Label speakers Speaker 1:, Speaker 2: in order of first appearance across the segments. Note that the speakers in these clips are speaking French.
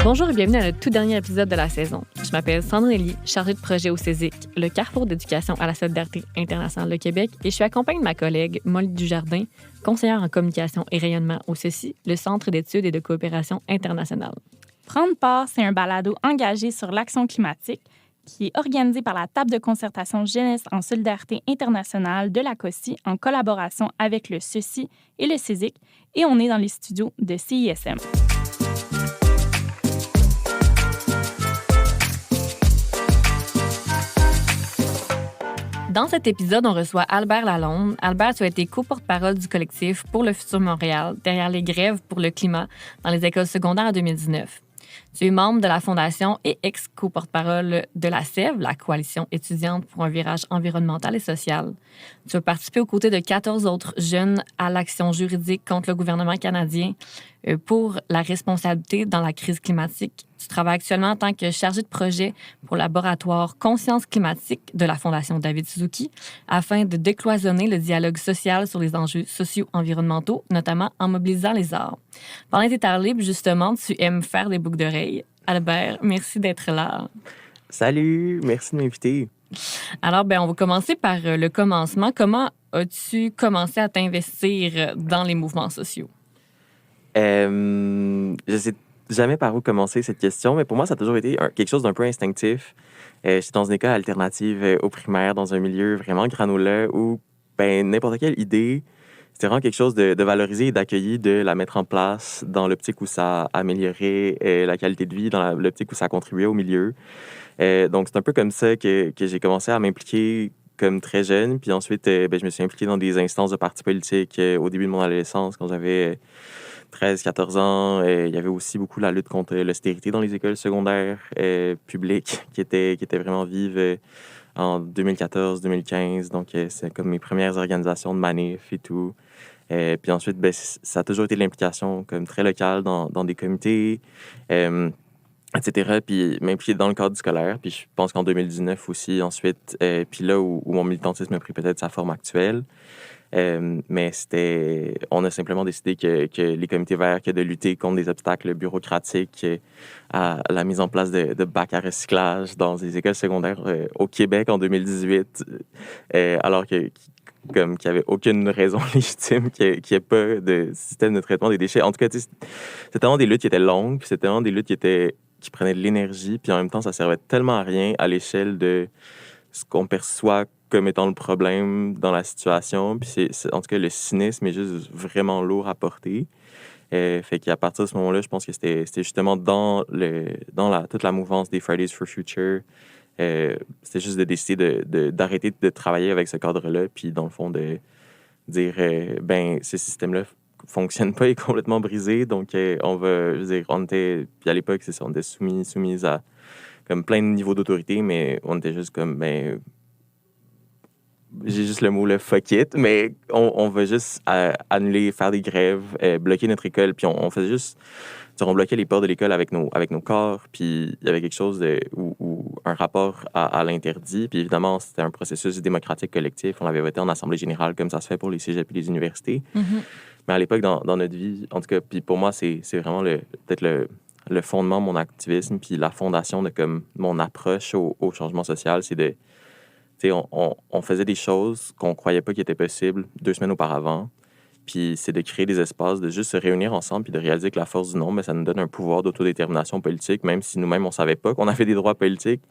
Speaker 1: Bonjour et bienvenue à notre tout dernier épisode de la saison. Je m'appelle Sandrine, chargée de projet au CESIC, le carrefour d'éducation à la solidarité internationale de Québec, et je suis accompagnée de ma collègue Molly Dujardin, conseillère en communication et rayonnement au CECI, le Centre d'études et de coopération internationale.
Speaker 2: Prendre part, c'est un balado engagé sur l'action climatique qui est organisé par la table de concertation Jeunesse en solidarité internationale de la COSI en collaboration avec le CECI et le CESIC, et on est dans les studios de CISM.
Speaker 1: Dans cet épisode, on reçoit Albert Lalonde. Albert, tu as été co-porte-parole du collectif Pour le futur Montréal, derrière les grèves pour le climat dans les écoles secondaires en 2019. Tu es membre de la Fondation et ex-co-porte-parole de la CEV, la Coalition étudiante pour un virage environnemental et social. Tu as participé aux côtés de 14 autres jeunes à l'action juridique contre le gouvernement canadien pour la responsabilité dans la crise climatique. Tu travailles actuellement en tant que chargé de projet pour le laboratoire Conscience climatique de la Fondation David Suzuki afin de décloisonner le dialogue social sur les enjeux socio-environnementaux, notamment en mobilisant les arts. Pendant tes temps libres, justement, tu aimes faire des boucles d'oreilles. Albert, merci d'être là.
Speaker 3: Salut, merci de m'inviter.
Speaker 1: Alors, on va commencer par le commencement. Comment as-tu commencé à t'investir dans les mouvements sociaux?
Speaker 3: Je sais jamais par où commencer cette question, mais pour moi, ça a toujours été quelque chose d'un peu instinctif. J'étais dans une école alternative au primaire, dans un milieu vraiment granuleux où n'importe quelle idée, c'était vraiment quelque chose de valorisé et d'accueilli, de la mettre en place dans l'optique où ça améliorait la qualité de vie, dans l'optique où ça contribuait au milieu. Donc, c'est un peu comme ça que j'ai commencé à m'impliquer comme très jeune. Puis ensuite, je me suis impliqué dans des instances de partis politiques au début de mon adolescence, quand j'avais 13-14 ans. Il y avait aussi beaucoup la lutte contre l'austérité dans les écoles secondaires publiques qui était vraiment vive en 2014-2015. Donc, c'est comme mes premières organisations de manifs et tout. Puis ensuite, ça a toujours été de l'implication comme très locale dans des comités, etc. Puis m'impliquer dans le cadre scolaire. Puis je pense qu'en 2019 aussi, ensuite, puis là où mon militantisme a pris peut-être sa forme actuelle. Mais on a simplement décidé que les comités verts, que de lutter contre des obstacles bureaucratiques à la mise en place de bacs à recyclage dans les écoles secondaires au Québec en 2018, alors qu'il n'y avait aucune raison légitime qu'il n'y ait pas de système de traitement des déchets. En tout cas, c'était tellement des luttes qui étaient longues, c'était tellement des luttes qui prenaient de l'énergie, puis en même temps, ça servait tellement à rien à l'échelle de ce qu'on perçoit comme étant le problème dans la situation. Puis en tout cas, le cynisme est juste vraiment lourd à porter. Fait qu'à partir de ce moment-là, je pense que c'était justement dans toute la mouvance des Fridays for Future. C'était juste de décider d'arrêter de travailler avec ce cadre-là, puis dans le fond, de dire, ce système-là fonctionne pas, est complètement brisé, donc on va, je veux dire, puis à l'époque, c'est ça, on était soumis à comme plein de niveaux d'autorité, mais on était juste comme, j'ai juste le mot, le fuck it, mais on va juste annuler, faire des grèves, bloquer notre école, puis on faisait juste, on bloquait les portes de l'école avec nos corps, puis il y avait quelque chose ou un rapport à l'interdit, puis évidemment, c'était un processus démocratique collectif, on avait voté en assemblée générale, comme ça se fait pour les cégeps et les universités. Mm-hmm. Mais à l'époque, dans notre vie, en tout cas, puis pour moi, c'est vraiment peut-être le fondement de mon activisme, puis la fondation de comme mon approche au changement social, c'est de, on faisait des choses qu'on croyait pas qui étaient possibles 2 semaines auparavant, puis c'est de créer des espaces, de juste se réunir ensemble, puis de réaliser que la force du nombre, ça nous donne un pouvoir d'autodétermination politique, même si nous-mêmes, on savait pas qu'on avait des droits politiques.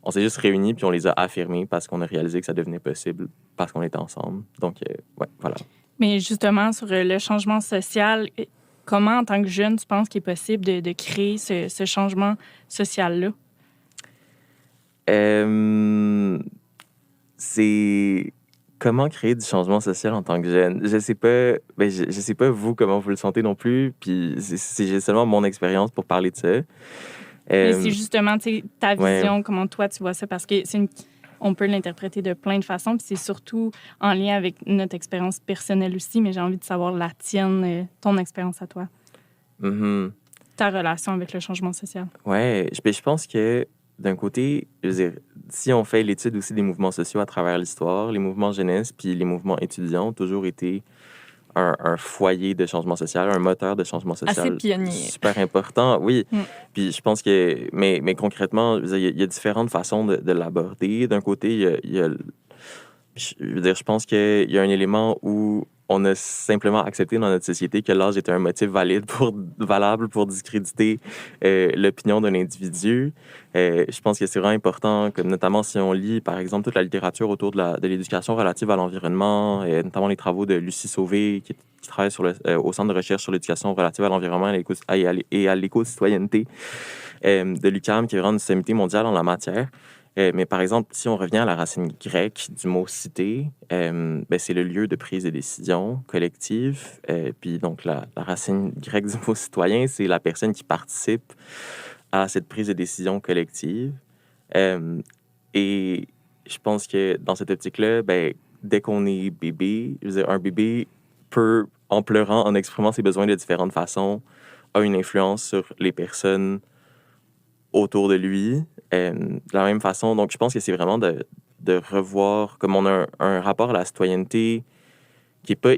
Speaker 3: On s'est juste réunis, puis on les a affirmés parce qu'on a réalisé que ça devenait possible, parce qu'on était ensemble. Donc, voilà.
Speaker 2: Mais justement, sur le changement social, comment, en tant que jeune, tu penses qu'il est possible de créer ce changement social-là?
Speaker 3: C'est comment créer du changement social en tant que jeune. Je sais pas, je sais pas vous comment vous le sentez non plus, puis j'ai seulement mon expérience pour parler de ça.
Speaker 2: Mais c'est justement ta vision, comment toi tu vois ça, parce que on peut l'interpréter de plein de façons, puis c'est surtout en lien avec notre expérience personnelle aussi, mais j'ai envie de savoir la tienne, ton expérience à toi.
Speaker 3: Mm-hmm.
Speaker 2: Ta relation avec le changement social.
Speaker 3: Ouais, je pense que d'un côté, je veux dire, si on fait l'étude aussi des mouvements sociaux à travers l'histoire, les mouvements jeunesse puis les mouvements étudiants ont toujours été un foyer de changement social, un moteur de changement
Speaker 1: Assez
Speaker 3: social
Speaker 1: pionnier.
Speaker 3: super important. Oui,
Speaker 2: Mm.
Speaker 3: puis je pense que... Mais concrètement, je veux dire, il y a différentes façons de l'aborder. D'un côté, il y a je veux dire, je pense qu'il y a un élément où on a simplement accepté dans notre société que l'âge était un motif valable pour discréditer l'opinion d'un individu. Je pense que c'est vraiment important, comme notamment si on lit, par exemple, toute la littérature autour de l'éducation relative à l'environnement, notamment les travaux de Lucie Sauvé, qui travaille au Centre de recherche sur l'éducation relative à l'environnement et à l'éco-citoyenneté de l'UQAM, qui est vraiment une sommité mondiale en la matière. Mais par exemple, si on revient à la racine grecque du mot cité, ben, c'est le lieu de prise de décision collective. Puis donc, la racine grecque du mot citoyen, c'est la personne qui participe à cette prise de décision collective. Et je pense que dans cette optique-là, ben, dès qu'on est bébé, je veux dire, un bébé peut, en pleurant, en exprimant ses besoins de différentes façons, a une influence sur les personnes autour de lui. De la même façon, donc je pense que c'est vraiment de revoir, comme on a un rapport à la citoyenneté qui est pas...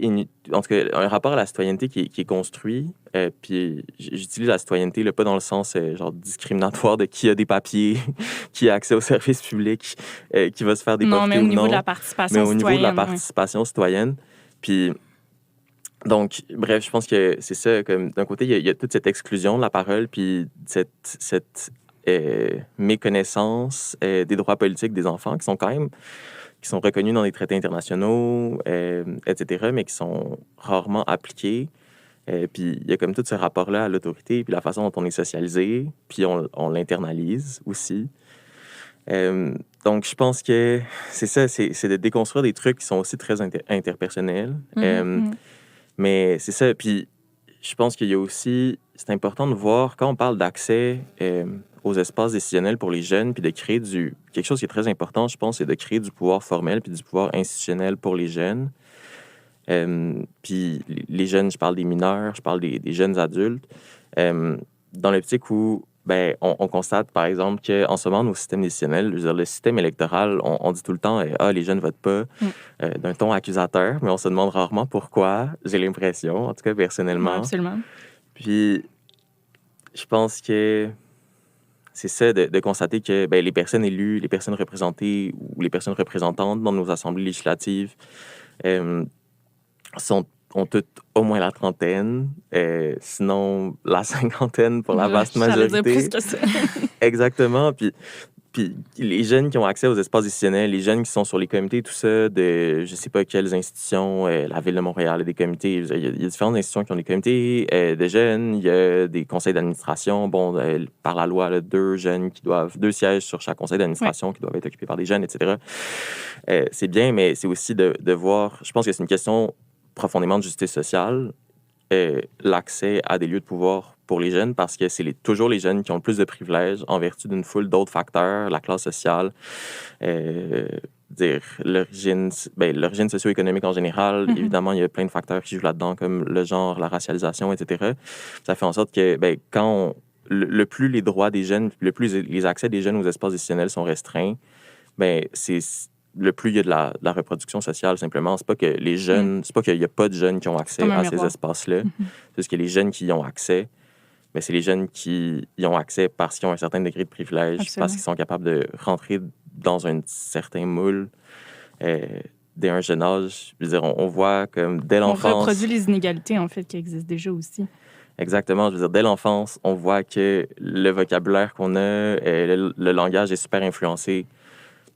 Speaker 3: En tout cas, un rapport à la citoyenneté qui est construit. Puis j'utilise la citoyenneté, là, pas dans le sens genre discriminatoire de qui a des papiers, qui a accès aux services publics, qui va se faire
Speaker 2: Non,
Speaker 3: déporter
Speaker 2: mais au
Speaker 3: ou
Speaker 2: niveau de
Speaker 3: non,
Speaker 2: la participation
Speaker 3: mais au niveau de la
Speaker 2: citoyenne.
Speaker 3: participation citoyenne. Puis donc, bref, je pense que c'est ça. Comme d'un côté, il y a toute cette exclusion de la parole, puis cette méconnaissance des droits politiques des enfants qui sont quand même qui sont reconnus dans les traités internationaux, etc., mais qui sont rarement appliqués. Puis il y a comme tout ce rapport-là à l'autorité, puis la façon dont on est socialisé, puis on l'internalise aussi. Donc, je pense que c'est ça, c'est de déconstruire des trucs qui sont aussi très interpersonnels. Mais c'est ça. Puis je pense qu'il y a aussi... C'est important de voir, quand on parle d'accès aux espaces décisionnels pour les jeunes, puis de créer quelque chose qui est très important, je pense, c'est de créer du pouvoir formel puis du pouvoir institutionnel pour les jeunes. Puis les jeunes, je parle des mineurs, je parle des jeunes adultes. Dans l'optique où ben, on constate, par exemple, qu'en ce moment, nos systèmes décisionnels, je veux dire, le système électoral, on dit tout le temps « Ah, les jeunes votent pas d'un ton accusateur », mais on se demande rarement pourquoi, j'ai l'impression, en tout cas personnellement.
Speaker 2: Ouais, absolument.
Speaker 3: Puis, je pense que c'est ça, de constater que ben, les personnes élues, les personnes représentées ou les personnes représentantes dans nos assemblées législatives ont toutes au moins la trentaine, sinon la cinquantaine pour la vaste majorité.
Speaker 2: J'allais dire plus que ça.
Speaker 3: Exactement. Puis les jeunes qui ont accès aux espaces décisionnels, les jeunes qui sont sur les comités, tout ça, de je sais pas quelles institutions, la Ville de Montréal a des comités. Il y a différentes institutions qui ont des comités de jeunes. Il y a des conseils d'administration. Bon, par la loi, là, deux sièges sur chaque conseil d'administration qui doivent être occupés par des jeunes, etc. C'est bien, mais c'est aussi de voir... Je pense que c'est une question profondément de justice sociale, l'accès à des lieux de pouvoir pour les jeunes, parce que c'est toujours les jeunes qui ont le plus de privilèges en vertu d'une foule d'autres facteurs, la classe sociale, l'origine socio-économique en général. Évidemment, il y a plein de facteurs qui jouent là-dedans, comme le genre, la racialisation, etc. Ça fait en sorte que quand le plus les droits des jeunes, le plus les accès des jeunes aux espaces décisionnels sont restreints, le plus il y a de la reproduction sociale, simplement. C'est pas que les jeunes... C'est pas qu'il y a pas de jeunes qui ont accès à ces espaces-là. C'est juste que les jeunes qui y ont accès, c'est les jeunes qui y ont accès parce qu'ils ont un certain degré de privilège, parce qu'ils sont capables de rentrer dans un certain moule dès un jeune âge. Je veux dire, on voit comme dès l'enfance...
Speaker 2: On reproduit les inégalités, en fait, qui existent déjà aussi.
Speaker 3: Exactement. Je veux dire, dès l'enfance, on voit que le vocabulaire qu'on a, le langage est super influencé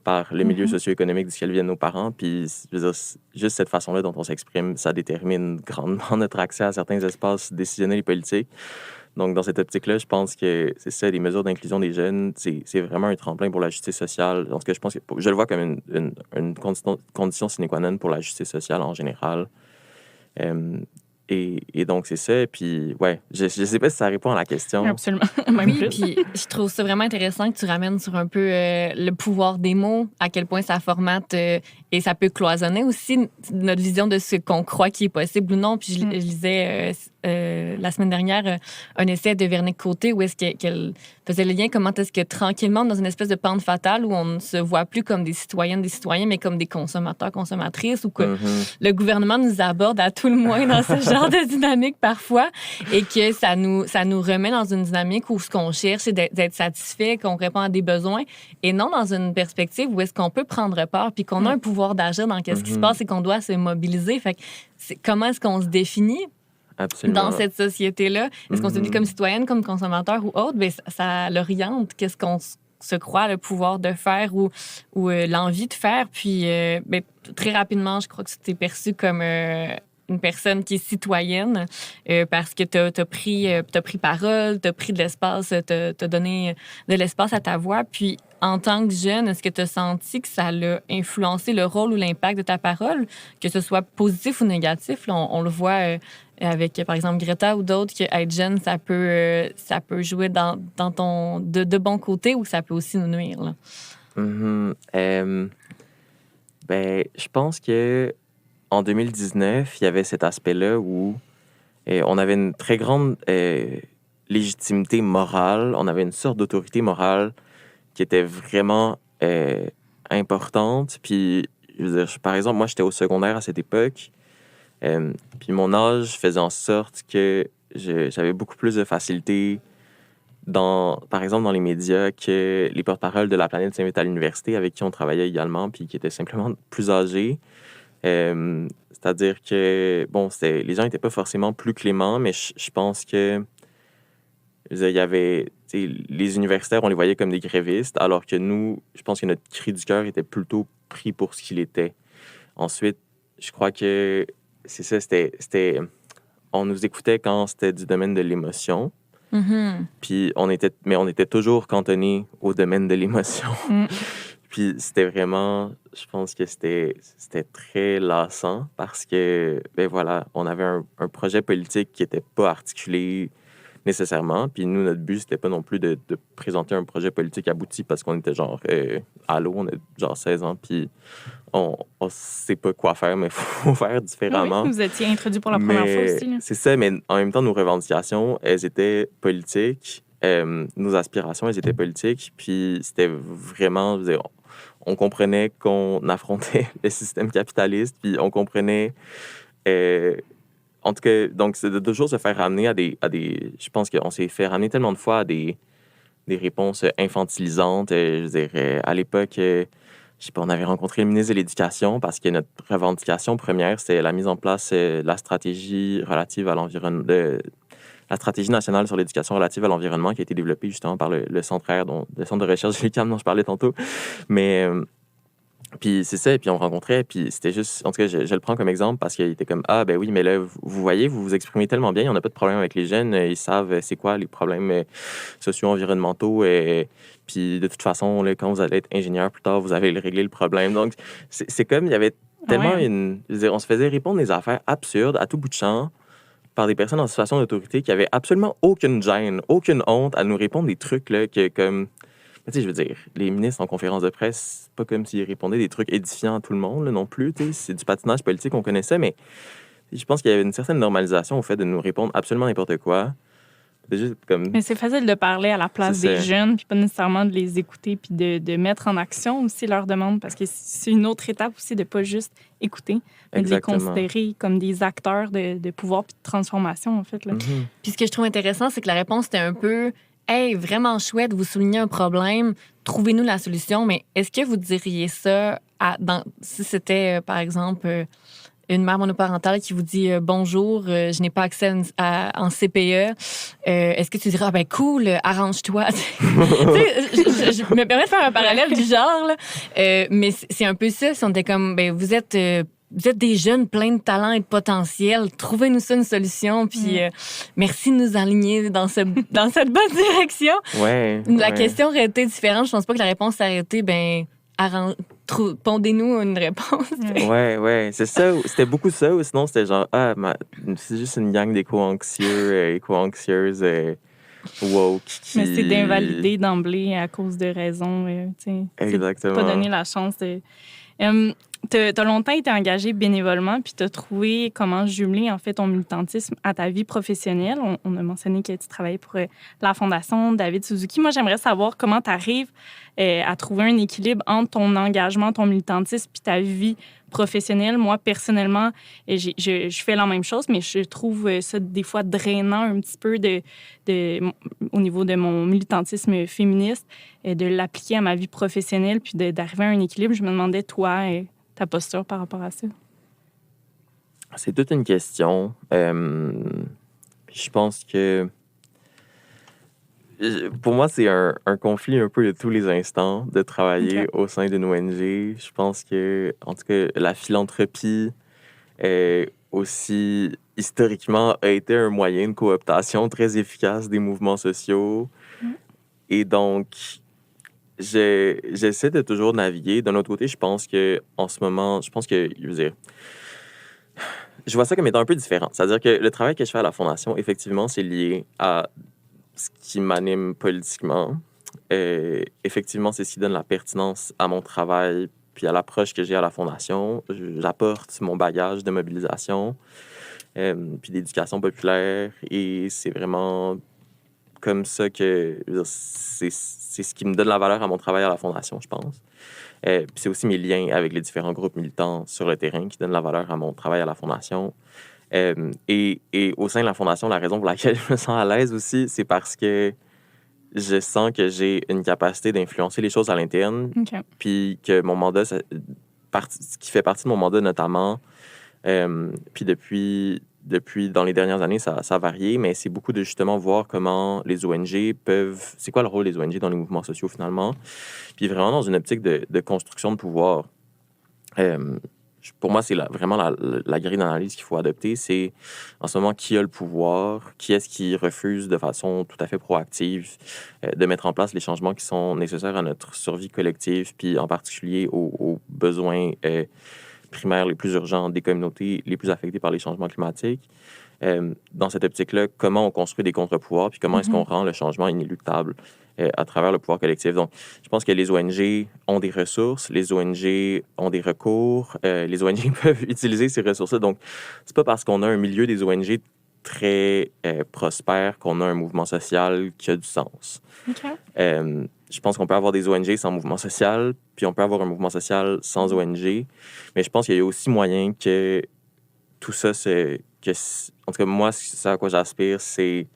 Speaker 3: par le milieu socio-économique duquel viennent nos parents. Puis, je veux dire, juste cette façon-là dont on s'exprime, ça détermine grandement notre accès à certains espaces décisionnels et politiques. Donc, dans cette optique-là, je pense que c'est ça, les mesures d'inclusion des jeunes, c'est vraiment un tremplin pour la justice sociale. En tout cas, je pense que je le vois comme une condition sine qua non pour la justice sociale en général. Et donc, c'est ça. Puis, ouais, je sais pas si ça répond à la question.
Speaker 2: Absolument. Même
Speaker 1: Oui,
Speaker 2: plus.
Speaker 1: puis je trouve ça vraiment intéressant que tu ramènes sur un peu le pouvoir des mots, à quel point ça formate et ça peut cloisonner aussi notre vision de ce qu'on croit qui est possible ou non. Puis je lisais la semaine dernière un essai de Véronique Côté où est-ce qu'elle faisait le lien comment est-ce que tranquillement, dans une espèce de pente fatale où on ne se voit plus comme des citoyennes, des citoyens, mais comme des consommateurs, consommatrices, ou que le gouvernement nous aborde à tout le moins dans ce genre de dynamique parfois, et que ça nous remet dans une dynamique où ce qu'on cherche, c'est d'être satisfait, qu'on répond à des besoins, et non dans une perspective où est-ce qu'on peut prendre part, puis qu'on a un pouvoir d'agir dans ce qui se passe et qu'on doit se mobiliser. Fait que comment est-ce qu'on se définit
Speaker 3: Absolument.
Speaker 1: dans cette société-là? Est-ce qu'on se dit comme citoyenne, comme consommateur ou autre? Bien, ça l'oriente. Qu'est-ce qu'on se croit le pouvoir de faire ou l'envie de faire? Puis, bien, très rapidement, je crois que tu t'es perçu comme une personne qui est citoyenne parce que tu as pris parole, tu as pris de l'espace, tu as donné de l'espace à ta voix. Puis, en tant que jeune, est-ce que tu as senti que ça a influencé le rôle ou l'impact de ta parole, que ce soit positif ou négatif? Là, on le voit avec, par exemple, Greta ou d'autres, qu'être jeune, ça peut jouer dans ton de bon côté ou ça peut aussi nous nuire. Là.
Speaker 3: Ben, je pense que en 2019, il y avait cet aspect-là où on avait une très grande légitimité morale, on avait une sorte d'autorité morale qui était vraiment importante. Puis, je veux dire, par exemple, moi, j'étais au secondaire à cette époque. Puis mon âge faisait en sorte que j'avais beaucoup plus de facilité par exemple, dans les médias que les porte-paroles de La Planète s'invitent à l'université avec qui on travaillait également, puis qui étaient simplement plus âgés. C'est-à-dire que, bon, les gens n'étaient pas forcément plus cléments, mais je pense que il y avait, les universitaires, on les voyait comme des grévistes, alors que nous, je pense que notre cri du cœur était plutôt pris pour ce qu'il était. Ensuite, je crois que c'est ça, on nous écoutait quand c'était du domaine de l'émotion. Puis on était toujours cantonnés au domaine de l'émotion. Puis c'était vraiment, je pense que c'était très lassant parce que, ben voilà, on avait un projet politique qui n'était pas articulé nécessairement. Puis nous, notre but, c'était pas non plus de présenter un projet politique abouti parce qu'on était genre, allô, on a genre 16 ans, puis on sait pas quoi faire, mais il faut faire différemment.
Speaker 2: Oui, vous étiez introduit pour la première fois aussi. Là.
Speaker 3: C'est ça, mais en même temps, nos revendications, elles étaient politiques. Nos aspirations, elles étaient politiques. Puis c'était vraiment, on comprenait qu'on affrontait le système capitaliste, puis on comprenait... en tout cas, donc, c'est de toujours se faire ramener à des... Je pense qu'on s'est fait ramener tellement de fois à des réponses infantilisantes. Je veux dire, à l'époque, je sais pas, on avait rencontré le ministre de l'Éducation parce que notre revendication première, c'était la mise en place de la stratégie relative à l'environnement... la stratégie nationale sur l'éducation relative à l'environnement qui a été développée justement par le Centre R, le Centre de recherche de l'UQAM dont je parlais tantôt. Mais... puis c'est ça, et puis on rencontrait, puis c'était juste... En tout cas, je le prends comme exemple parce qu'il était comme « Ah, ben oui, mais là, vous voyez, vous vous exprimez tellement bien, on n'a pas de problème avec les jeunes, ils savent c'est quoi les problèmes socio-environnementaux, puis de toute façon, là, quand vous allez être ingénieur plus tard, vous allez régler le problème. » Donc, c'est comme, il y avait tellement je veux dire, on se faisait répondre des affaires absurdes à tout bout de champ par des personnes en situation d'autorité qui avaient absolument aucune gêne, aucune honte à nous répondre des trucs, là, que comme... Tu sais, je veux dire, les ministres en conférence de presse, c'est pas comme s'ils répondaient des trucs édifiants à tout le monde là, non plus. Tu sais, c'est du patinage politique, on connaissait, mais je pense qu'il y avait une certaine normalisation au fait de nous répondre absolument n'importe quoi. C'est juste comme...
Speaker 2: Mais c'est facile de parler à la place des jeunes, puis pas nécessairement de les écouter, puis de mettre en action aussi leurs demandes, parce que c'est une autre étape aussi de pas juste écouter, mais de les considérer comme des acteurs de pouvoir puis de transformation, en fait. Là.
Speaker 1: Puis ce que je trouve intéressant, c'est que la réponse était un peu... Hey, vraiment chouette, vous soulignez un problème, trouvez-nous la solution, mais est-ce que vous diriez ça si c'était, par exemple, une mère monoparentale qui vous dit bonjour, je n'ai pas accès en CPE, est-ce que tu dirais, ah ben cool, arrange-toi? Je me permets de faire un parallèle du genre, là, mais c'est un peu ça, si on était comme, ben vous êtes des jeunes pleins de talent et de potentiel. Trouvez-nous ça une solution. Puis merci de nous aligner dans cette bonne direction.
Speaker 3: Ouais,
Speaker 1: la question aurait été différente. Je pense pas que la réponse aurait été Pondez-nous une réponse.
Speaker 3: Ouais, c'est ça. C'était beaucoup ça, ou sinon c'était genre, c'est juste une gang d'éco-anxieux, éco-anxieuses, woke,
Speaker 2: Mais c'est d'invalider d'emblée à cause de raisons, tu sais.
Speaker 3: Exactement.
Speaker 2: C'est pas donner la chance de... T'as longtemps été engagé bénévolement, puis t'as trouvé comment jumeler, en fait, ton militantisme à ta vie professionnelle. On a mentionné que tu travaillais pour la Fondation David Suzuki. Moi, j'aimerais savoir comment t'arrives à trouver un équilibre entre ton engagement, ton militantisme, puis ta vie professionnelle. Moi, personnellement, je fais la même chose, mais je trouve ça des fois drainant un petit peu au niveau de mon militantisme féministe, de l'appliquer à ma vie professionnelle, puis d'arriver à un équilibre. Je me demandais, toi, ta posture par rapport à ça.
Speaker 3: C'est toute une question. Je pense que pour moi, c'est un conflit un peu de tous les instants de travailler au sein d'une ONG. Je pense que, en tout cas, la philanthropie aussi, historiquement, a été un moyen de cooptation très efficace des mouvements sociaux. Et donc, j'essaie de toujours naviguer. D'un autre côté, je pense que en ce moment, je veux dire, je vois ça comme étant un peu différent. C'est-à-dire que le travail que je fais à la Fondation, effectivement, c'est lié à ce qui m'anime politiquement. Effectivement, c'est ce qui donne la pertinence à mon travail puis à l'approche que j'ai à la Fondation. J'apporte mon bagage de mobilisation puis d'éducation populaire et c'est vraiment comme ça que c'est ce qui me donne la valeur à mon travail à la Fondation, je pense. Puis c'est aussi mes liens avec les différents groupes militants sur le terrain qui donnent la valeur à mon travail à la Fondation. Et au sein de la Fondation, la raison pour laquelle je me sens à l'aise aussi, c'est parce que je sens que j'ai une capacité d'influencer les choses à l'interne. Puis que mon mandat, ce qui fait partie de mon mandat notamment, puis depuis dans les dernières années, ça a varié, mais c'est beaucoup de justement voir comment les ONG peuvent... C'est quoi le rôle des ONG dans les mouvements sociaux, finalement? Puis vraiment dans une optique de construction de pouvoir. Pour moi, c'est vraiment la grille d'analyse qu'il faut adopter. C'est en ce moment qui a le pouvoir, qui est-ce qui refuse de façon tout à fait proactive de mettre en place les changements qui sont nécessaires à notre survie collective, puis en particulier aux besoins primaires les plus urgents des communautés les plus affectées par les changements climatiques. Dans cette optique-là, comment on construit des contre-pouvoirs, puis comment est-ce qu'on rend le changement inéluctable à travers le pouvoir collectif. Donc, je pense que les ONG ont des ressources, les ONG ont des recours, les ONG peuvent utiliser ces ressources-là. Donc, c'est pas parce qu'on a un milieu des ONG très prospère qu'on a un mouvement social qui a du sens. Je pense qu'on peut avoir des ONG sans mouvement social, puis on peut avoir un mouvement social sans ONG, mais je pense qu'il y a aussi moyen que tout ça, en tout cas, moi, ce à quoi j'aspire, c'est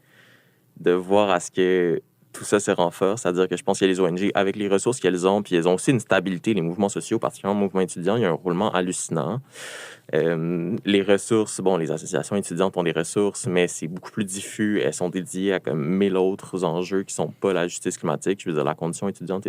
Speaker 3: de voir à ce que tout ça se renforce. C'est-à-dire que je pense qu'il y a les ONG avec les ressources qu'elles ont, puis elles ont aussi une stabilité. Les mouvements sociaux, particulièrement le mouvement étudiant, il y a un roulement hallucinant. Les ressources, les associations étudiantes ont des ressources, mais c'est beaucoup plus diffus. Elles sont dédiées à comme 1000 autres enjeux qui ne sont pas la justice climatique. Je veux dire, la condition étudiante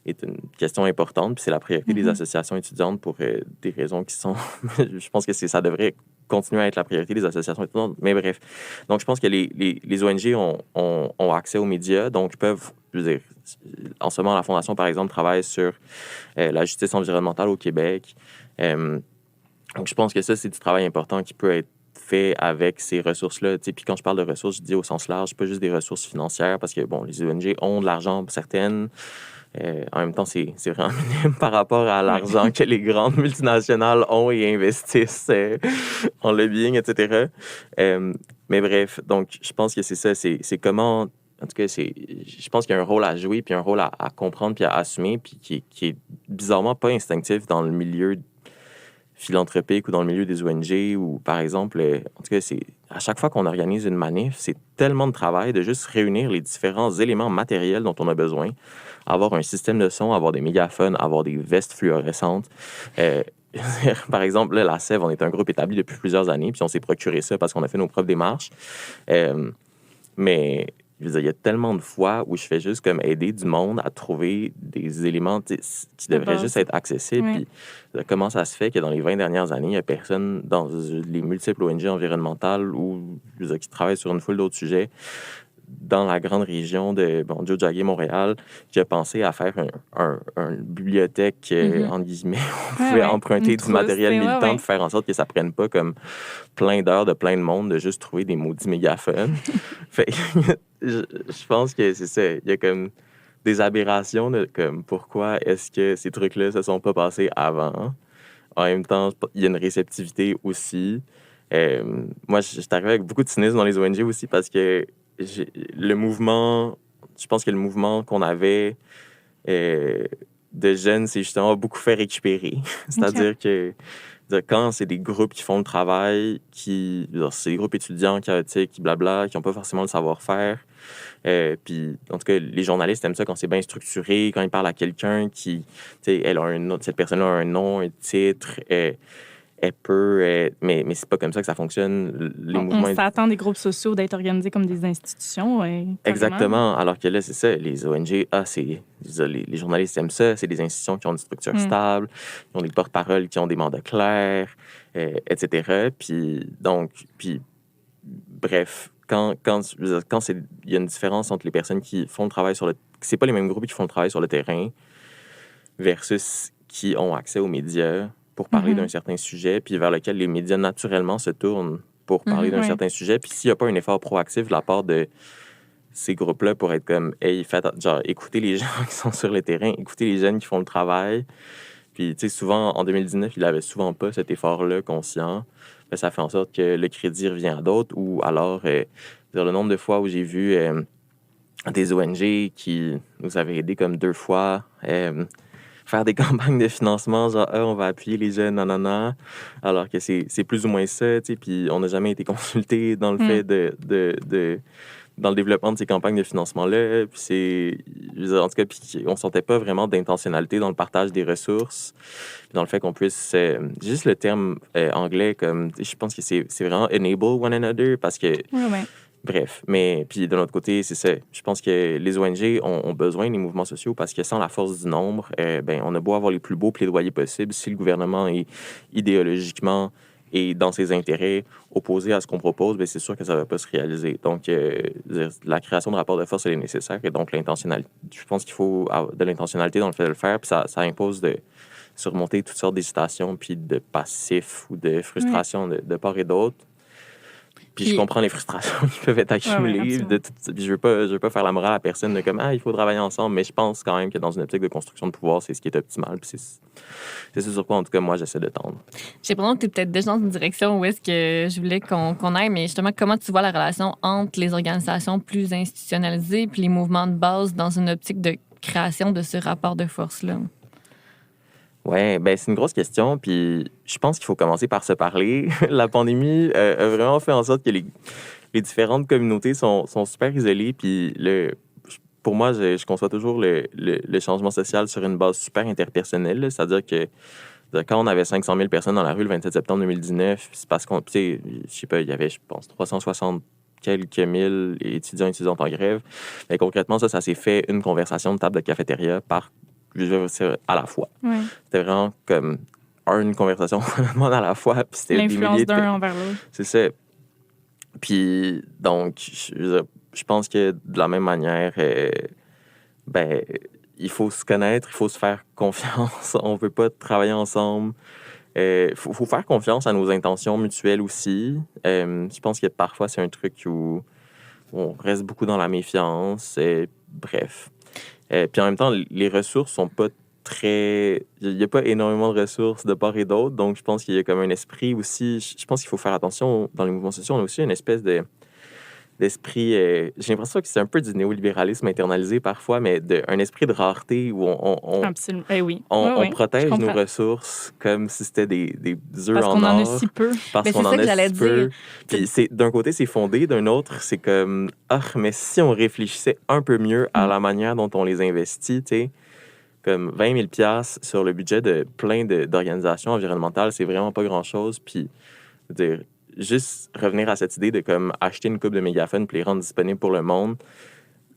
Speaker 3: est une question importante, puis c'est la priorité des associations étudiantes pour des raisons qui sont... je pense que ça devrait continuer à être la priorité des associations étudiantes, mais bref. Donc, je pense que les ONG ont accès aux médias, donc peuvent... Je veux dire, en ce moment, la Fondation, par exemple, travaille sur la justice environnementale au Québec. Donc, je pense que ça, c'est du travail important qui peut être fait avec ces ressources-là. Puis quand je parle de ressources, je dis au sens large, pas juste des ressources financières, parce que, les ONG ont de l'argent pour certaines. En même temps, c'est vraiment minime par rapport à l'argent que les grandes multinationales ont et investissent en lobbying, etc. Mais bref, donc, je pense que c'est ça. C'est comment... En tout cas, je pense qu'il y a un rôle à jouer, puis un rôle à comprendre, puis à assumer, puis qui est bizarrement pas instinctif dans le milieu philanthropique ou dans le milieu des ONG, ou par exemple, en tout cas, à chaque fois qu'on organise une manif, c'est tellement de travail de juste réunir les différents éléments matériels dont on a besoin, avoir un système de son, avoir des mégaphones, avoir des vestes fluorescentes. Par exemple, là, la Sève, on est un groupe établi depuis plusieurs années, puis on s'est procuré ça parce qu'on a fait nos propres démarches. Mais je veux dire, il y a tellement de fois où je fais juste comme aider du monde à trouver des éléments qui devraient juste être accessibles. Puis, comment ça se fait que dans les 20 dernières années, il n'y a personne dans les multiples ONG environnementales ou qui travaillent sur une foule d'autres sujets dans la grande région de Tiohtià:ke, Montréal, qui a pensé à faire une bibliothèque, entre guillemets. On pouvait emprunter du matériel militant pour faire en sorte que ça prenne pas comme plein d'heures de plein de monde de juste trouver des maudits mégaphones. Fait je pense que c'est ça. Il y a comme des aberrations de comme pourquoi est-ce que ces trucs-là se sont pas passés avant. En même temps, il y a une réceptivité aussi. Moi, je suis arrivé avec beaucoup de cynisme dans les ONG aussi parce que je pense que le mouvement qu'on avait de jeunes, c'est justement beaucoup fait récupérer. C'est-à-dire que quand c'est des groupes qui font le travail, c'est des groupes étudiants chaotiques, qui blabla, qui n'ont pas forcément le savoir-faire. Puis, en tout cas, les journalistes aiment ça quand c'est bien structuré, quand ils parlent à quelqu'un qui, cette personne-là a un nom, un titre, elle peut, mais c'est pas comme ça que ça fonctionne.
Speaker 2: On s'attend des groupes sociaux d'être organisés comme des institutions.
Speaker 3: Exactement. Alors que là, c'est ça. Les ONG, les journalistes aiment ça. C'est des institutions qui ont une structure stable, qui ont des porte-paroles, qui ont des mandats clairs, etc. Bref, quand il y a une différence entre les personnes qui font le travail c'est pas les mêmes groupes qui font le travail sur le terrain versus qui ont accès aux médias pour parler d'un certain sujet, puis vers lequel les médias naturellement se tournent pour parler d'un certain sujet. Puis s'il n'y a pas un effort proactif de la part de ces groupes-là pour être comme, hey, écoutez les gens qui sont sur le terrain, écoutez les jeunes qui font le travail. Puis, tu sais, souvent, en 2019, il n'avait souvent pas cet effort-là conscient. Puis, ça fait en sorte que le crédit revient à d'autres, ou alors, le nombre de fois où j'ai vu des ONG qui nous avaient aidés comme 2 fois, faire des campagnes de financement, genre, on va appuyer les jeunes, nanana, alors que c'est plus ou moins ça, tu sais, puis on n'a jamais été consulté dans le fait dans le développement de ces campagnes de financement-là, puis en tout cas, puis on sentait pas vraiment d'intentionnalité dans le partage des ressources, dans le fait qu'on puisse, juste le terme anglais, comme, je pense que c'est vraiment « enable one another », parce que... Bref, mais puis de l'autre côté, c'est ça. Je pense que les ONG ont besoin des mouvements sociaux parce que sans la force du nombre, on a beau avoir les plus beaux plaidoyers possibles, si le gouvernement est idéologiquement et dans ses intérêts opposé à ce qu'on propose, c'est sûr que ça ne va pas se réaliser. Donc, la création de rapports de force, elle est nécessaire et donc l'intentionnalité. Je pense qu'il faut avoir de l'intentionnalité dans le fait de le faire, puis ça impose de surmonter toutes sortes d'hésitations puis de passifs ou de frustrations de part et d'autre. Puis je comprends les frustrations qui peuvent être accumulées. Puis je veux pas faire la morale à personne de comme il faut travailler ensemble, mais je pense quand même que dans une optique de construction de pouvoir, c'est ce qui est optimal. Puis c'est ce sur quoi, en tout cas, moi, j'essaie de tendre.
Speaker 1: J'ai l'impression que tu es peut-être déjà dans une direction où est-ce que je voulais qu'on aille, mais justement, comment tu vois la relation entre les organisations plus institutionnalisées puis les mouvements de base dans une optique de création de ce rapport de force-là?
Speaker 3: Oui, c'est une grosse question, puis je pense qu'il faut commencer par se parler. La pandémie a vraiment fait en sorte que les différentes communautés sont super isolées, puis pour moi, je conçois toujours le changement social sur une base super interpersonnelle, là. C'est-à-dire que quand on avait 500 000 personnes dans la rue le 27 septembre 2019, c'est parce qu'on, tu sais, je sais pas, il y avait, je pense, 360 quelques mille étudiants et étudiantes en grève. Mais concrètement, ça s'est fait une conversation de table de cafétéria à la fois.
Speaker 2: Ouais.
Speaker 3: C'était vraiment comme une conversation à la fois. Puis c'était
Speaker 2: l'influence d'un envers l'autre.
Speaker 3: C'est ça. Puis, donc, je pense que de la même manière, il faut se connaître, il faut se faire confiance. On ne peut pas travailler ensemble. Faut faire confiance à nos intentions mutuelles aussi. Je pense que parfois, c'est un truc où on reste beaucoup dans la méfiance. Bref. Puis en même temps, les ressources sont pas très... Il n'y a pas énormément de ressources de part et d'autre. Donc, je pense qu'il y a comme un esprit aussi... Je pense qu'il faut faire attention dans les mouvements sociaux. On a aussi une espèce d'esprit... j'ai l'impression que c'est un peu du néolibéralisme internalisé parfois, mais un esprit de rareté où
Speaker 2: Absolument. Oui.
Speaker 3: on protège nos ressources comme si c'était des œufs en or.
Speaker 2: Parce qu'on en a si peu.
Speaker 3: Parce qu'on en a si peu. Puis d'un côté, c'est fondé. D'un autre, c'est comme... mais si on réfléchissait un peu mieux à la manière dont on les investit, tu sais, comme 20 000 $ sur le budget de plein d'organisations environnementales, c'est vraiment pas grand-chose. Puis, juste revenir à cette idée de comme acheter une coupe de mégaphones puis les rendre disponibles pour le monde,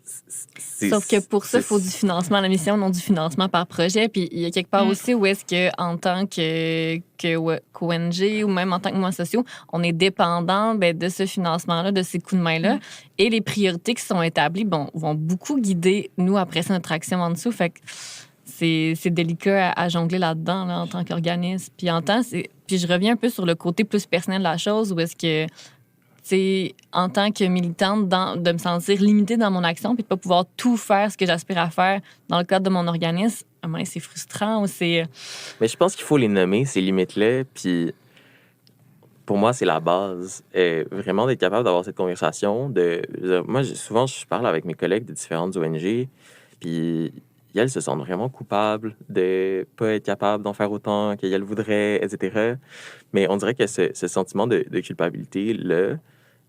Speaker 1: Sauf que pour ça, il faut du financement à la mission, non du financement par projet. Puis il y a quelque part aussi où est-ce qu'en tant qu'ONG ou même en tant que mouvement social, on est dépendant de ce financement-là, de ces coups de main-là. Et les priorités qui sont établies vont beaucoup guider, nous, après ça, notre action en dessous. Fait que c'est délicat à jongler là-dedans là, en tant qu'organisme. Puis puis je reviens un peu sur le côté plus personnel de la chose, où est-ce que en tant que militante, de me sentir limitée dans mon action puis de ne pas pouvoir tout faire ce que j'aspire à faire dans le cadre de mon organisme, c'est frustrant.
Speaker 3: Mais je pense qu'il faut les nommer, ces limites-là. Puis pour moi, c'est la base. Vraiment d'être capable d'avoir cette conversation. Moi, souvent, je parle avec mes collègues de différentes ONG, puis elles se sentent vraiment coupables de ne pas être capables d'en faire autant qu'elles voudraient, etc. Mais on dirait que ce sentiment de culpabilité-là,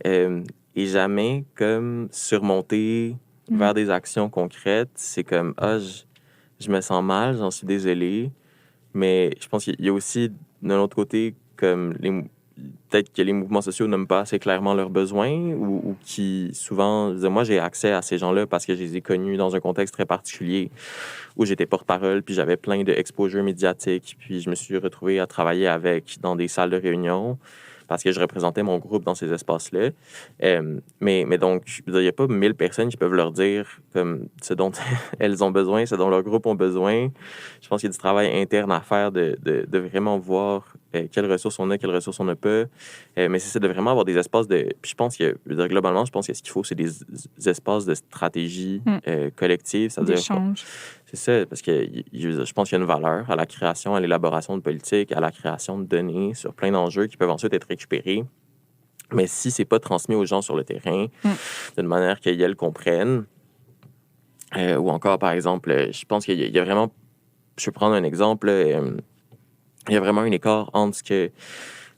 Speaker 3: et jamais comme surmonter vers des actions concrètes. C'est comme, je me sens mal, j'en suis désolée. Mais je pense qu'il y a aussi, d'un autre côté, comme peut-être que les mouvements sociaux nomment pas assez clairement leurs besoins ou qui, souvent, moi, j'ai accès à ces gens-là parce que je les ai connus dans un contexte très particulier où j'étais porte-parole, puis j'avais plein d'exposures médiatiques, puis je me suis retrouvé à travailler dans des salles de réunion parce que je représentais mon groupe dans ces espaces-là. Mais donc, il n'y a pas 1000 personnes qui peuvent leur dire comme, ce dont elles ont besoin, ce dont leur groupe ont besoin. Je pense qu'il y a du travail interne à faire de vraiment voir quelles ressources on a, quelles ressources on n'a pas. Mais c'est de vraiment avoir des espaces de... Puis je pense que, globalement, je pense que ce qu'il faut, c'est des espaces de stratégie collective.
Speaker 2: D'échange.
Speaker 3: C'est ça, parce que je pense qu'il y a une valeur à la création, à l'élaboration de politique, à la création de données sur plein d'enjeux qui peuvent ensuite être récupérés. Mais si c'est pas transmis aux gens sur le terrain d'une manière qu'elles comprennent, ou encore, par exemple, je pense qu'il y a vraiment... Je vais prendre un exemple. Il y a vraiment un écart entre ce que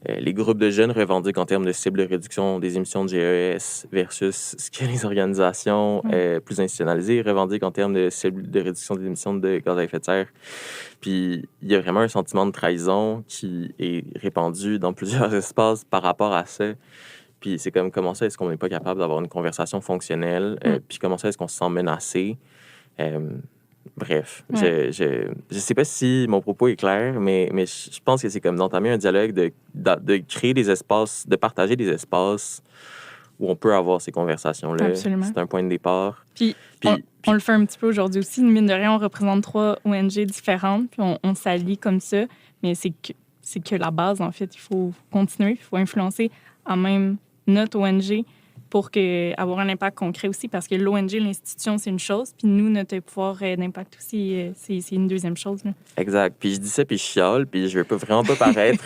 Speaker 3: les groupes de jeunes revendiquent en termes de cible de réduction des émissions de GES versus ce que les organisations plus institutionnalisées revendiquent en termes de cible de réduction des émissions de gaz à effet de serre. Puis il y a vraiment un sentiment de trahison qui est répandu dans plusieurs espaces par rapport à ça. Puis c'est comme, comment ça est-ce qu'on n'est pas capable d'avoir une conversation fonctionnelle? Puis comment ça est-ce qu'on se sent menacé? Bref, je sais pas si mon propos est clair, mais je pense que c'est comme d'entamer un dialogue, de créer des espaces, de partager des espaces où on peut avoir ces conversations-là.
Speaker 2: Absolument.
Speaker 3: C'est un point de départ.
Speaker 2: Puis on le fait un petit peu aujourd'hui aussi. Mine de rien, on représente 3 ONG différentes, puis on s'allie comme ça. Mais c'est que la base, en fait. Il faut continuer, il faut influencer à même notre ONG pour avoir un impact concret aussi, parce que l'ONG, l'institution, c'est une chose, puis nous, notre pouvoir d'impact aussi, c'est une deuxième chose. Là.
Speaker 3: Exact. Puis je dis ça, puis je chiale, puis je veux vraiment pas paraître...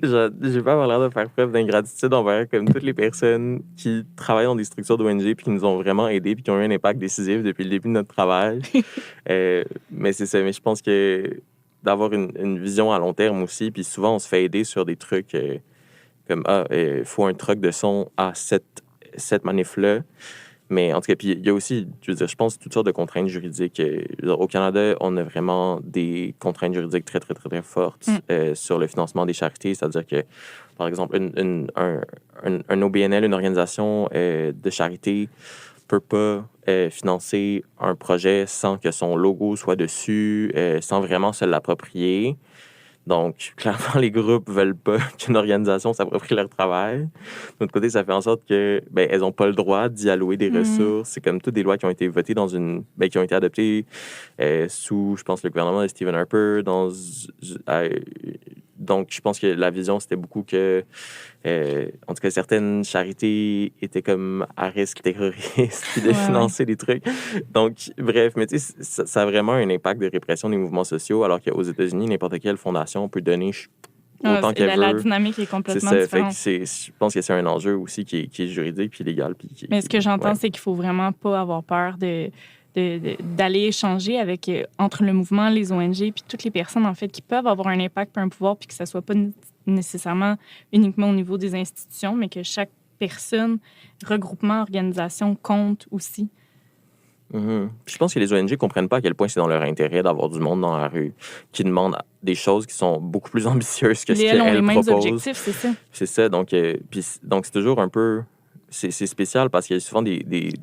Speaker 3: je veux pas avoir l'air de faire preuve d'ingratitude envers comme toutes les personnes qui travaillent dans des structures d'ONG puis qui nous ont vraiment aidés puis qui ont eu un impact décisif depuis le début de notre travail. Mais c'est ça. Mais je pense que d'avoir une vision à long terme aussi, puis souvent, on se fait aider sur des trucs comme « faut un truc de son à cette manif-là ». Mais en tout cas, puis il y a aussi, je pense, toutes sortes de contraintes juridiques. Au Canada, on a vraiment des contraintes juridiques très, très, très, très fortes sur le financement des charités. C'est-à-dire que, par exemple, un OBNL, une organisation de charité, peut pas financer un projet sans que son logo soit dessus, sans vraiment se l'approprier. Donc, clairement, les groupes veulent pas qu'une organisation s'approprie leur travail. De l'autre côté, ça fait en sorte que elles n'ont pas le droit d'y allouer des ressources. C'est comme toutes des lois qui ont été votées qui ont été adoptées sous, je pense, le gouvernement de Stephen Harper. Donc, je pense que la vision, c'était beaucoup que, en tout cas, certaines charités étaient comme à risque terroriste puis de financer des trucs. Donc, bref, mais tu sais, ça a vraiment un impact de répression des mouvements sociaux, alors qu'aux États-Unis, n'importe quelle fondation peut donner autant qu'elle veut.
Speaker 2: La dynamique est complètement différente.
Speaker 3: Je pense que c'est un enjeu aussi qui est juridique puis légal.
Speaker 2: Mais ce que j'entends, c'est qu'il faut vraiment pas avoir peur d'aller échanger entre le mouvement, les ONG, puis toutes les personnes, en fait, qui peuvent avoir un impact, un pouvoir, puis que ça soit pas nécessairement uniquement au niveau des institutions, mais que chaque personne, regroupement, organisation compte aussi.
Speaker 3: Mm-hmm. Puis je pense que les ONG comprennent pas à quel point c'est dans leur intérêt d'avoir du monde dans la rue qui demande des choses qui sont beaucoup plus ambitieuses que ce qu'elles proposent.
Speaker 2: Elles ont les mêmes objectifs, c'est ça.
Speaker 3: C'est ça. Donc c'est toujours un peu... C'est spécial parce qu'il y a souvent des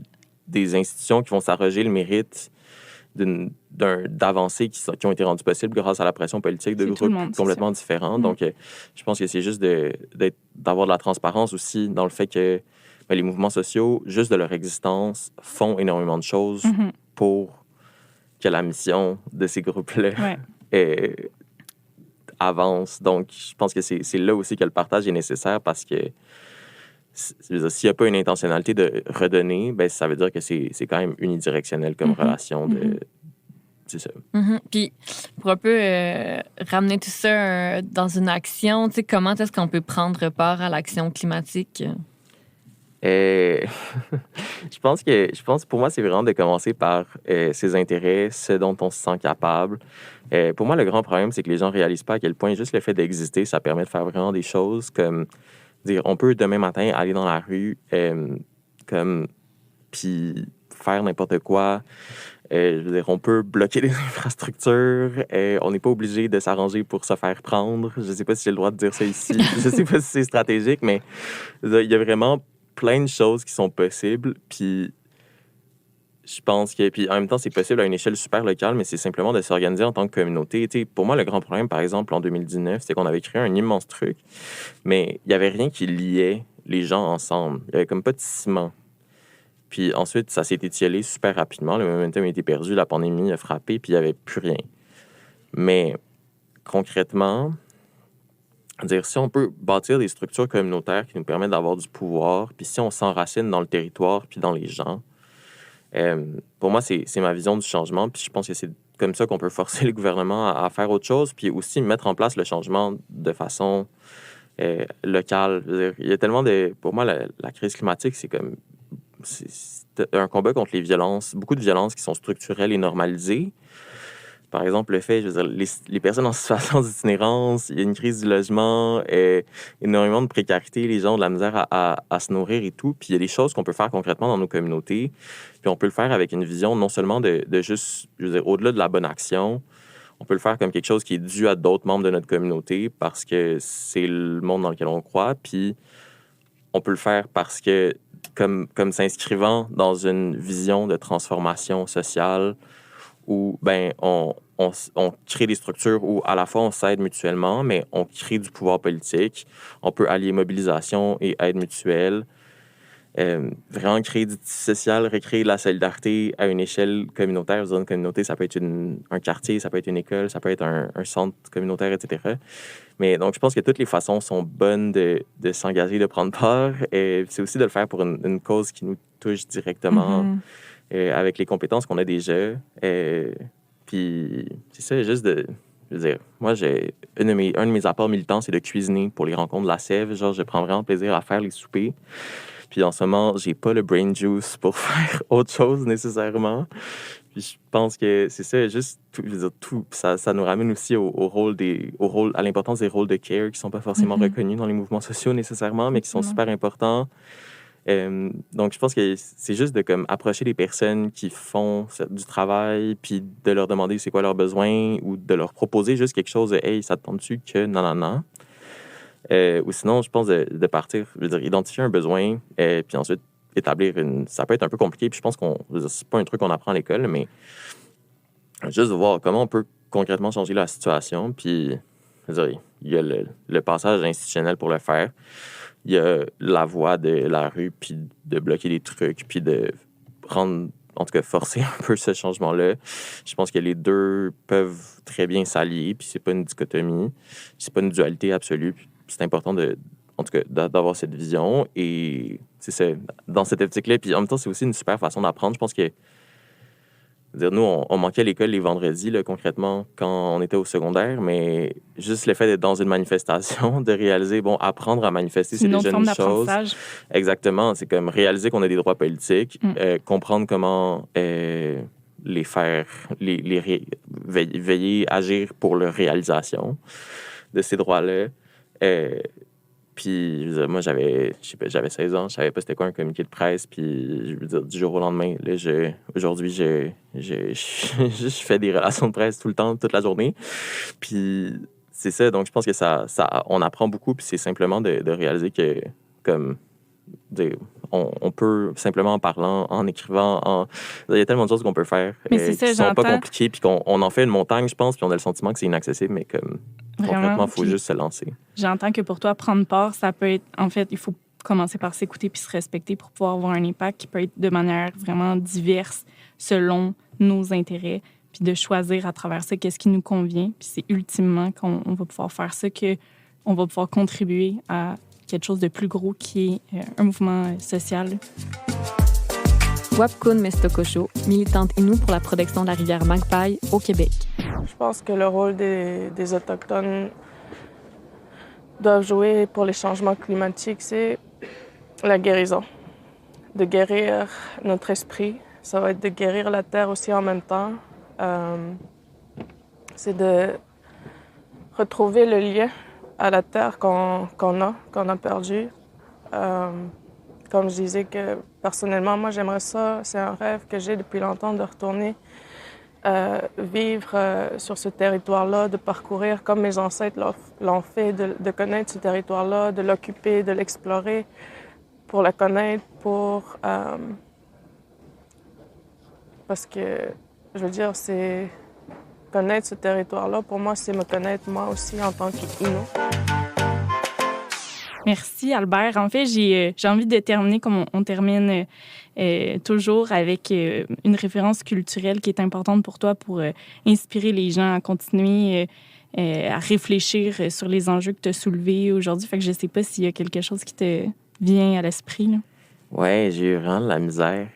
Speaker 3: des institutions qui vont s'arroger le mérite d'avancées qui ont été rendues possibles grâce à la pression politique de groupes complètement différents. Donc, je pense que c'est juste d'avoir de la transparence aussi dans le fait que les mouvements sociaux, juste de leur existence, font énormément de choses pour que la mission de ces groupes-là avance. Donc, je pense que c'est là aussi que le partage est nécessaire parce que s'il n'y a pas une intentionnalité de redonner, ben, ça veut dire que c'est quand même unidirectionnel comme relation de... C'est ça.
Speaker 1: Puis, pour un peu ramener tout ça dans une action, tu sais, comment est-ce qu'on peut prendre part à l'action climatique?
Speaker 3: Je pense pour moi, c'est vraiment de commencer par ses intérêts, ce dont on se sent capable. Pour moi, le grand problème, c'est que les gens ne réalisent pas à quel point juste le fait d'exister, ça permet de faire vraiment des choses comme dire, on peut demain matin aller dans la rue puis faire n'importe quoi. Je veux dire, on peut bloquer les infrastructures. On n'est pas obligé de s'arranger pour se faire prendre. Je ne sais pas si j'ai le droit de dire ça ici. Je ne sais pas si c'est stratégique, mais il y a vraiment plein de choses qui sont possibles. Puis je pense que... Puis en même temps, c'est possible à une échelle super locale, mais c'est simplement de s'organiser en tant que communauté. Tu sais, pour moi, le grand problème, par exemple, en 2019, c'est qu'on avait créé un immense truc, mais il n'y avait rien qui liait les gens ensemble. Il n'y avait comme pas de ciment. Puis ensuite, ça s'est étiolé super rapidement. Le momentum a été perdu, la pandémie a frappé, puis il n'y avait plus rien. Mais concrètement, dire, si on peut bâtir des structures communautaires qui nous permettent d'avoir du pouvoir, puis si on s'enracine dans le territoire puis dans les gens, pour moi, c'est ma vision du changement. Puis je pense que c'est comme ça qu'on peut forcer le gouvernement à faire autre chose, puis aussi mettre en place le changement de façon locale. Je veux dire, il y a tellement de... Pour moi, la crise climatique, c'est comme... C'est un combat contre les violences, beaucoup de violences qui sont structurelles et normalisées. Par exemple, le fait, je veux dire, les personnes en situation d'itinérance, il y a une crise du logement, énormément de précarité, les gens ont de la misère à se nourrir et tout. Puis il y a des choses qu'on peut faire concrètement dans nos communautés. Puis on peut le faire avec une vision non seulement de juste, je veux dire, au-delà de la bonne action, on peut le faire comme quelque chose qui est dû à d'autres membres de notre communauté parce que c'est le monde dans lequel on croit. Puis on peut le faire parce que, comme s'inscrivant dans une vision de transformation sociale où ben, on crée des structures où à la fois on s'aide mutuellement, mais on crée du pouvoir politique. On peut allier mobilisation et aide mutuelle. Vraiment créer du tissu social, recréer de la solidarité à une échelle communautaire. Une communauté, ça peut être un quartier, ça peut être une école, ça peut être un centre communautaire, etc. Mais donc, je pense que toutes les façons sont bonnes de s'engager, de prendre part. Et c'est aussi de le faire pour une cause qui nous touche directement avec les compétences qu'on a déjà. Puis, c'est ça, juste de... Je veux dire, moi, un de mes apports militants, c'est de cuisiner pour les rencontres de la Sève. Genre, je prends vraiment plaisir à faire les soupers. Puis en ce moment, j'ai pas le brain juice pour faire autre chose nécessairement. Puis je pense que c'est ça, juste tout, je veux dire, tout ça nous ramène aussi à l'importance des rôles de care qui sont pas forcément reconnus dans les mouvements sociaux nécessairement, mais qui sont super importants. Donc je pense que c'est juste de comme approcher les personnes qui font du travail, puis de leur demander c'est quoi leurs besoins ou de leur proposer juste quelque chose de hey, ça te tente-tu que non. Ou sinon, je pense de partir, je veux dire, identifier un besoin, puis ensuite établir ça peut être un peu compliqué, puis je pense c'est pas un truc qu'on apprend à l'école, mais juste de voir comment on peut concrètement changer la situation, puis je veux dire, il y a le passage institutionnel pour le faire, il y a la voie de la rue, puis de bloquer des trucs, puis de rendre, en tout cas, forcer un peu ce changement-là. Je pense que les deux peuvent très bien s'allier, puis c'est pas une dichotomie, c'est pas une dualité absolue, c'est important en tout cas, d'avoir cette vision. Et c'est ça, dans cette optique-là. Puis en même temps, c'est aussi une super façon d'apprendre. Je pense que, dire, nous, on manquait à l'école les vendredis, là, concrètement, quand on était au secondaire. Mais juste le fait d'être dans une manifestation, de réaliser, bon, apprendre à manifester, c'est déjà une chose. Exactement. C'est comme réaliser qu'on a des droits politiques, comprendre comment les faire, veiller, agir pour leur réalisation de ces droits-là. Puis, je veux dire, moi, j'avais 16 ans, je savais pas c'était quoi un communiqué de presse, puis, je veux dire, du jour au lendemain, là, aujourd'hui, je fais des relations de presse tout le temps, toute la journée. Puis, c'est ça, donc je pense que on apprend beaucoup, puis c'est simplement de réaliser que, comme, on peut simplement en parlant, en écrivant, il y a tellement de choses qu'on peut faire
Speaker 2: Mais
Speaker 3: qui sont pas compliquées, puis qu'on en fait une montagne, je pense, puis on a le sentiment que c'est inaccessible, mais comme concrètement, il faut juste se lancer.
Speaker 2: J'entends que pour toi, prendre part, ça peut être... En fait, il faut commencer par s'écouter puis se respecter pour pouvoir avoir un impact qui peut être de manière vraiment diverse selon nos intérêts, puis de choisir à travers ça qu'est-ce qui nous convient. Puis c'est ultimement qu'on va pouvoir faire ça qu'on va pouvoir contribuer à quelque chose de plus gros qui est un mouvement social.
Speaker 1: Wapkun Mestokosho, militante Innu pour la protection de la rivière Magpie au Québec.
Speaker 4: Je pense que le rôle des Autochtones doivent jouer pour les changements climatiques, c'est la guérison. De guérir notre esprit, ça va être de guérir la terre aussi en même temps. C'est de retrouver le lien à la terre qu'on a perdu. Comme je disais que personnellement, moi j'aimerais ça, c'est un rêve que j'ai depuis longtemps de retourner vivre sur ce territoire-là, de parcourir comme mes ancêtres l'ont fait, de connaître ce territoire-là, de l'occuper, de l'explorer, pour la connaître, parce que, je veux dire, c'est connaître ce territoire-là, pour moi, c'est me connaître moi aussi en tant qu'Innu.
Speaker 2: Merci, Albert. En fait, j'ai envie de terminer comme on termine toujours avec une référence culturelle qui est importante pour toi pour inspirer les gens à continuer à réfléchir sur les enjeux que tu as soulevés aujourd'hui. Fait que je ne sais pas s'il y a quelque chose qui te vient à l'esprit, là.
Speaker 3: Ouais, j'ai eu vraiment de la misère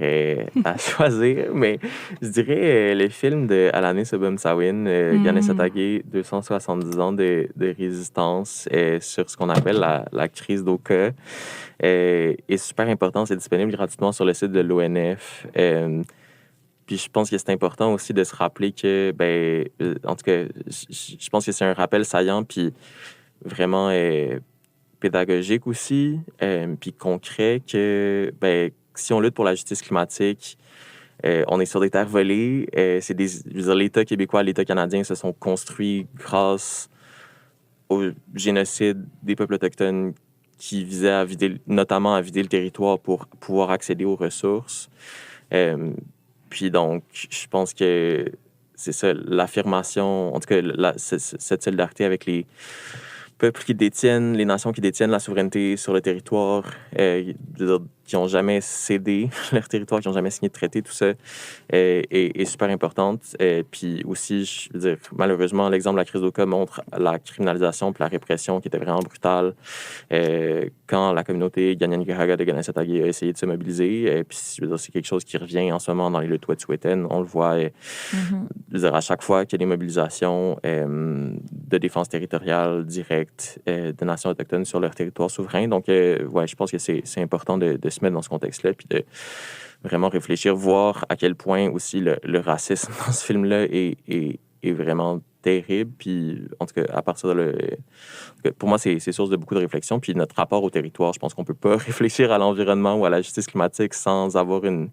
Speaker 3: à choisir, mais je dirais le film de Alanis Obomsawin, Kanesatake, 270 ans de résistance sur ce qu'on appelle la crise d'Oka, est super important. C'est disponible gratuitement sur le site de l'ONF. Puis je pense que c'est important aussi de se rappeler que, en tout cas, je pense que c'est un rappel saillant, puis vraiment pédagogique aussi, puis concret que si on lutte pour la justice climatique, on est sur des terres volées. Je veux dire, l'État québécois et l'État canadien se sont construits grâce au génocide des peuples autochtones qui visait notamment à vider le territoire pour pouvoir accéder aux ressources. Puis donc, je pense que c'est ça, l'affirmation, en tout cas, cette solidarité avec les peuples qui détiennent, les nations qui détiennent la souveraineté sur le territoire, qui n'ont jamais cédé leur territoire, qui n'ont jamais signé de traité, tout ça est super importante. Puis aussi, je veux dire, malheureusement, l'exemple de la crise d'Oka montre la criminalisation puis la répression qui était vraiment brutale quand la communauté Kanien'kehá:ka de Kanesatake a essayé de se mobiliser. Puis je veux dire, c'est quelque chose qui revient en ce moment dans les luttes wet'suwet'en. On le voit je veux dire, à chaque fois qu'il y a des mobilisations de défense territoriale directe de nations autochtones sur leur territoire souverain. Donc, ouais, je pense que c'est important de se mettre dans ce contexte-là, puis de vraiment réfléchir, voir à quel point aussi le racisme dans ce film-là est vraiment terrible. Puis, en tout cas, à partir de là, pour moi, c'est source de beaucoup de réflexion. Puis notre rapport au territoire, je pense qu'on peut pas réfléchir à l'environnement ou à la justice climatique sans avoir une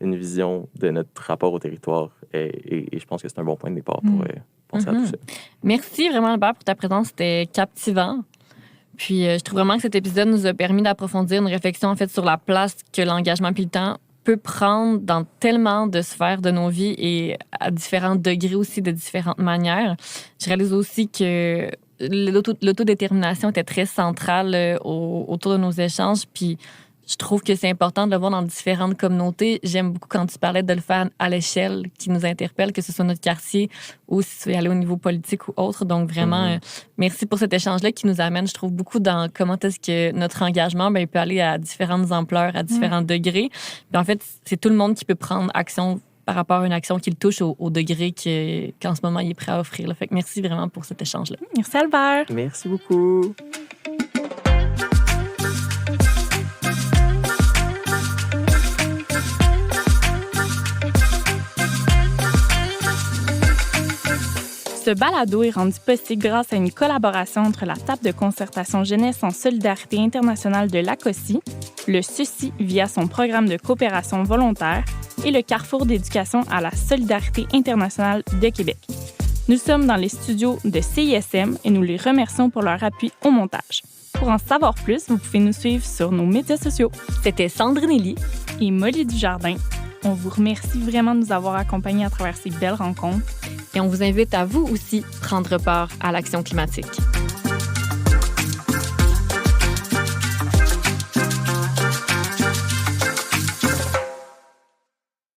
Speaker 3: vision de notre rapport au territoire. Et je pense que c'est un bon point de départ pour penser à tout ça.
Speaker 1: Merci vraiment, Albert, pour ta présence. C'était captivant. Puis, je trouve vraiment que cet épisode nous a permis d'approfondir une réflexion en fait sur la place que l'engagement militant peut prendre dans tellement de sphères de nos vies et à différents degrés aussi, de différentes manières. Je réalise aussi que l'autodétermination était très centrale autour de nos échanges. Puis, je trouve que c'est important de le voir dans différentes communautés. J'aime beaucoup quand tu parlais de le faire à l'échelle qui nous interpelle, que ce soit notre quartier ou si tu veux aller au niveau politique ou autre. Donc, vraiment, merci pour cet échange-là qui nous amène, je trouve, beaucoup dans comment est-ce que notre engagement peut aller à différentes ampleurs, à différents degrés. Puis en fait, c'est tout le monde qui peut prendre action par rapport à une action qui le touche au degré qu'en ce moment, il est prêt à offrir. Là. Fait que merci vraiment pour cet échange-là.
Speaker 2: Merci, Albert.
Speaker 3: Merci beaucoup.
Speaker 2: Ce balado est rendu possible grâce à une collaboration entre la table de concertation Jeunesse en solidarité internationale de l'ACOSI, le CECI via son programme de coopération volontaire et le Carrefour d'éducation à la solidarité internationale de Québec. Nous sommes dans les studios de CISM et nous les remercions pour leur appui au montage. Pour en savoir plus, vous pouvez nous suivre sur nos médias sociaux.
Speaker 1: C'était Sandrine Elie
Speaker 2: et Molly Dujardin. On vous remercie vraiment de nous avoir accompagnés à travers ces belles rencontres.
Speaker 1: Et on vous invite à vous aussi prendre part à l'action climatique.